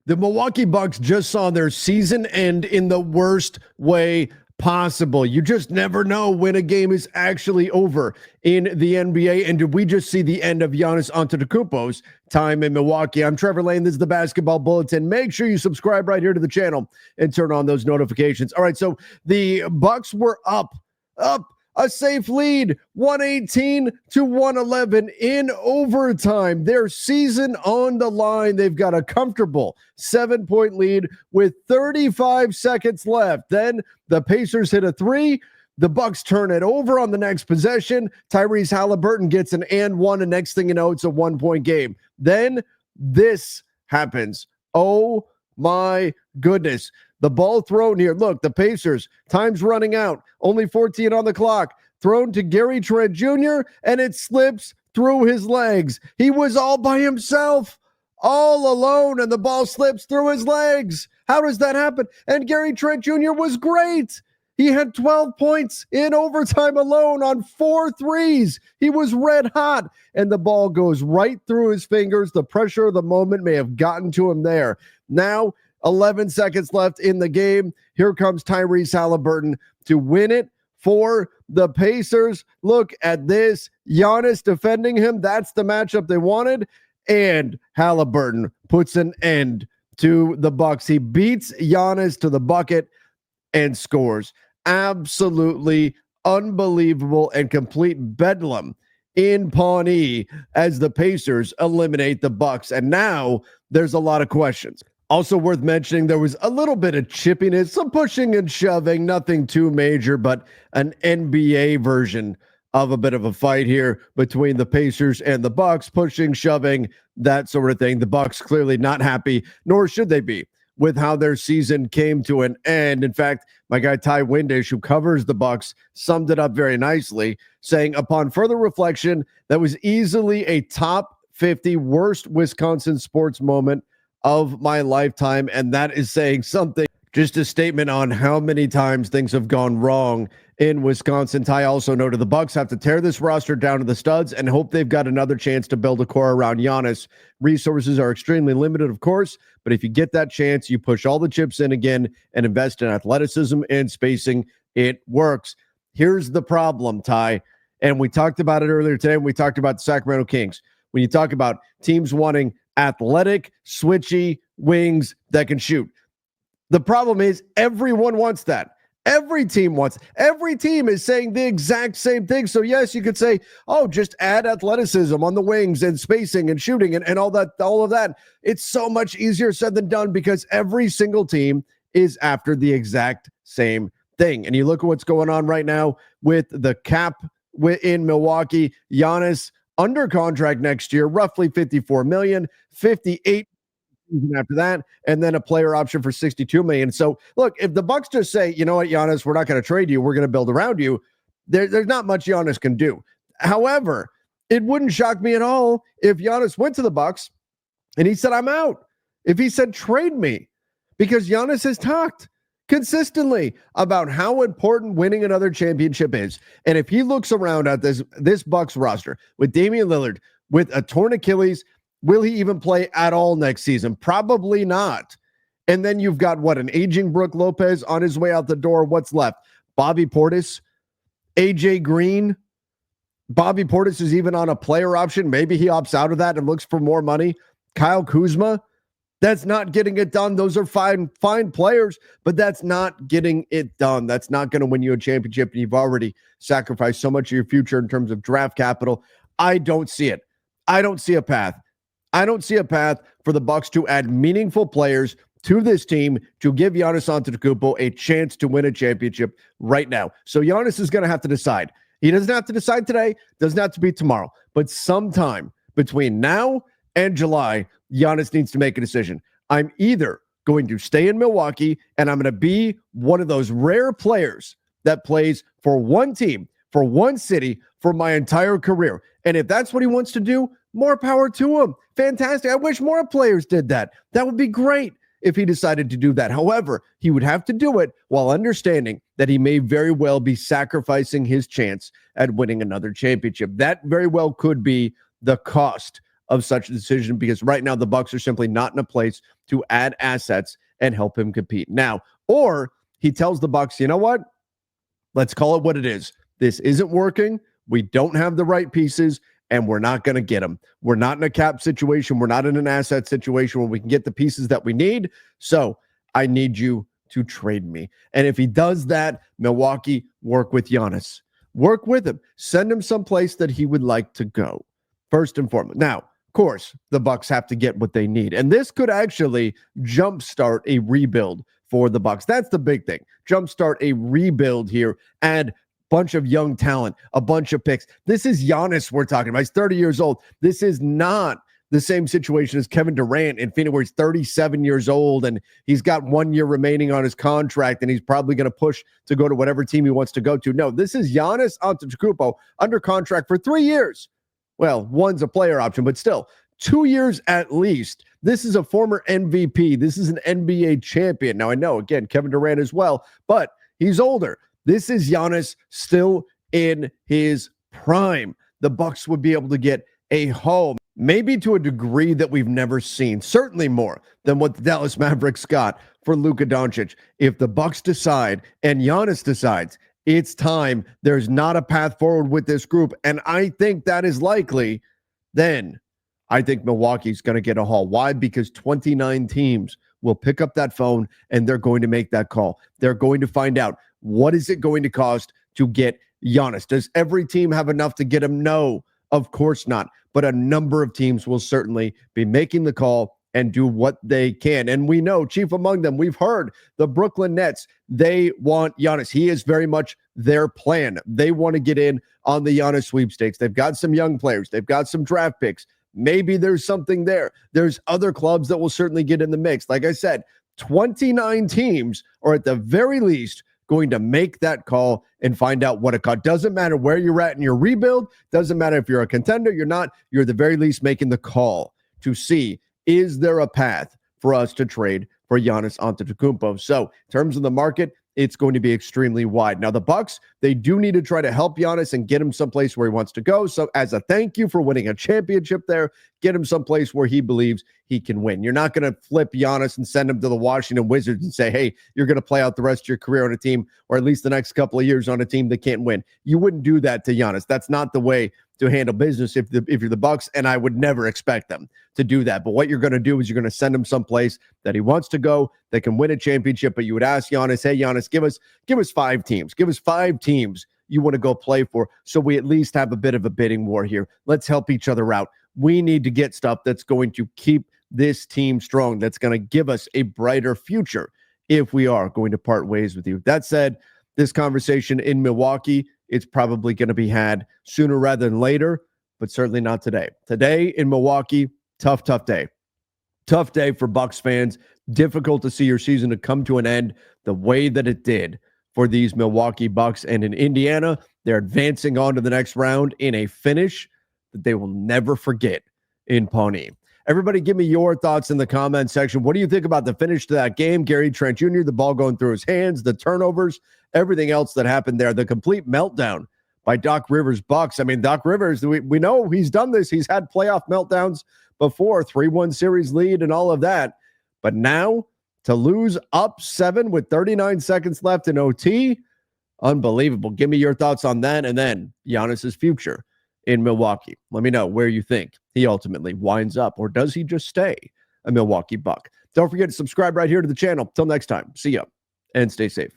The Milwaukee Bucks just saw their season end in the worst way possible. You just never know when a game is actually over in the NBA. And did we just see the end of Giannis Antetokounmpo's time in Milwaukee? I'm Trevor Lane. This is the Basketball Bulletin. Make sure you subscribe right here to the channel and turn on those notifications. All right, so the Bucks were up a safe lead, 118-111 in overtime. Their season on the line. They've got a comfortable 7-point lead with 35 seconds left. Then the Pacers hit a three. The Bucks turn it over on the next possession. Tyrese Haliburton gets an and one, and next thing you know, it's a 1-point game. Then this happens. Oh my goodness. The ball thrown here. Look, the Pacers, time's running out. Only 14 on the clock. Thrown to Gary Trent Jr., and it slips through his legs. He was all by himself, all alone, and the ball slips through his legs. How does that happen? And Gary Trent Jr. was great. He had 12 points in overtime alone on 4 threes. He was red hot, and the ball goes right through his fingers. The pressure of the moment may have gotten to him there. Now, 11 seconds left in the game. Here comes Tyrese Haliburton to win it for the Pacers. Look at this. Giannis defending him. That's the matchup they wanted. And Haliburton puts an end to the Bucks. He beats Giannis to the bucket and scores. Absolutely unbelievable and complete bedlam in Pawnee as the Pacers eliminate the Bucks. And now there's a lot of questions. Also worth mentioning, there was a little bit of chippiness, some pushing and shoving, nothing too major, but an NBA version of a bit of a fight here between the Pacers and the Bucks, pushing, shoving, that sort of thing. The Bucks clearly not happy, nor should they be, with how their season came to an end. In fact, my guy Ty Windish, who covers the Bucks, summed it up very nicely, saying, upon further reflection, that was easily a top 50 worst Wisconsin sports moment of my lifetime, and that is saying something. Just a statement on how many times things have gone wrong in Wisconsin. Ty also noted the Bucks have to tear this roster down to the studs and hope they've got another chance to build a core around Giannis. Resources are extremely limited, of course, but if you get that chance, you push all the chips in again and invest in athleticism and spacing. It works. Here's the problem, Ty, and we talked about it earlier today when we talked about the Sacramento Kings. When you talk about teams wanting athletic, switchy wings that can shoot. The problem is everyone wants that. Every team wants. Every team is saying the exact same thing. So yes, you could say, oh, just add athleticism on the wings and spacing and shooting and all of that. It's so much easier said than done because every single team is after the exact same thing. And you look at what's going on right now with the cap in Milwaukee. Giannis under contract next year, roughly $54 million, $58 after that, and then a player option for $62 million. So look, if the Bucks just say, you know what, Giannis, we're not going to trade you, we're going to build around you, there's not much Giannis can do. However, it wouldn't shock me at all if Giannis went to the Bucks and he said, I'm out. If he said, trade me, because Giannis has talked consistently about how important winning another championship is. And if he looks around at this Bucks roster with Damian Lillard with a torn Achilles, will he even play at all next season? Probably not. And then you've got an aging Brook Lopez on his way out the door. What's left? Bobby Portis, AJ Green. Bobby Portis is even on a player option. Maybe he opts out of that and looks for more money. Kyle Kuzma. That's not getting it done. Those are fine players, but that's not getting it done. That's not going to win you a championship, and you've already sacrificed so much of your future in terms of draft capital. I don't see it. I don't see a path. I don't see a path for the Bucks to add meaningful players to this team to give Giannis Antetokounmpo a chance to win a championship right now. So Giannis is going to have to decide. He doesn't have to decide today, doesn't have to be tomorrow, but sometime between now and July, Giannis needs to make a decision. I'm either going to stay in Milwaukee and I'm going to be one of those rare players that plays for one team, for one city, for my entire career. And if that's what he wants to do, more power to him. Fantastic. I wish more players did that. That would be great if he decided to do that. However, he would have to do it while understanding that he may very well be sacrificing his chance at winning another championship. That very well could be the cost of such a decision, because right now the Bucks are simply not in a place to add assets and help him compete. Now, or he tells the Bucks, you know what? Let's call it what it is. This isn't working. We don't have the right pieces, and we're not going to get them. We're not in a cap situation. We're not in an asset situation where we can get the pieces that we need. So I need you to trade me. And if he does that, Milwaukee, work with Giannis. Work with him. Send him someplace that he would like to go, first and foremost. Now, of course, the Bucks have to get what they need. And this could actually jumpstart a rebuild for the Bucks. That's the big thing. Jumpstart a rebuild here. Add bunch of young talent, a bunch of picks. This is Giannis we're talking about. He's 30 years old. This is not the same situation as Kevin Durant in Phoenix, where he's 37 years old and he's got 1 year remaining on his contract and he's probably going to push to go to whatever team he wants to go to. No, this is Giannis Antetokounmpo under contract for 3 years. Well, one's a player option, but still 2 years at least. This is a former MVP. This is an NBA champion. Now, I know, again, Kevin Durant as well, but he's older. This is Giannis still in his prime. The Bucks would be able to get a home, maybe to a degree that we've never seen, certainly more than what the Dallas Mavericks got for Luka Doncic. If the Bucks decide and Giannis decides it's time, there's not a path forward with this group, and I think that is likely, then I think Milwaukee's going to get a haul. Why? Because 29 teams will pick up that phone and they're going to make that call. They're going to find out, what is it going to cost to get Giannis? Does every team have enough to get him? No, of course not. But a number of teams will certainly be making the call and do what they can. And we know, chief among them, we've heard the Brooklyn Nets, they want Giannis. He is very much their plan. They want to get in on the Giannis sweepstakes. They've got some young players. They've got some draft picks. Maybe there's something there. There's other clubs that will certainly get in the mix. Like I said, 29 teams are at the very least going to make that call and find out what it costs. Doesn't matter where you're at in your rebuild. Doesn't matter if you're a contender, you're not. You're at the very least making the call to see, is there a path for us to trade for Giannis Antetokounmpo? So in terms of the market, it's going to be extremely wide. Now, the Bucks, they do need to try to help Giannis and get him someplace where he wants to go. So as a thank you for winning a championship there, get him someplace where he believes he can win. You're not going to flip Giannis and send him to the Washington Wizards and say, hey, you're going to play out the rest of your career on a team, or at least the next couple of years on a team that can't win. You wouldn't do that to Giannis. That's not the way to handle business if you're the Bucks, and I would never expect them to do that. But what you're going to do is you're going to send him someplace that he wants to go, that can win a championship. But you would ask Giannis, hey, Giannis, give us 5 teams. Give us 5 teams you want to go play for, so we at least have a bit of a bidding war here. Let's help each other out. We need to get stuff that's going to keep this team strong, that's going to give us a brighter future if we are going to part ways with you. That said, this conversation in Milwaukee, it's probably going to be had sooner rather than later, but certainly not today. Today in Milwaukee, tough day. Tough day for Bucks fans. Difficult to see your season to come to an end the way that it did for these Milwaukee Bucks. And in Indiana, they're advancing on to the next round in a finish that they will never forget in Pawnee. Everybody give me your thoughts in the comment section. What do you think about the finish to that game? Gary Trent Jr., the ball going through his hands, the turnovers, everything else that happened there, the complete meltdown by Doc Rivers' Bucks. I mean, Doc Rivers, we know he's done this. He's had playoff meltdowns before, 3-1 series lead and all of that. But now to lose up 7 with 39 seconds left in OT, unbelievable. Give me your thoughts on that, and then Giannis's future in Milwaukee. Let me know where you think he ultimately winds up, or does he just stay a Milwaukee Buck? Don't forget to subscribe right here to the channel. Till next time, see ya and stay safe.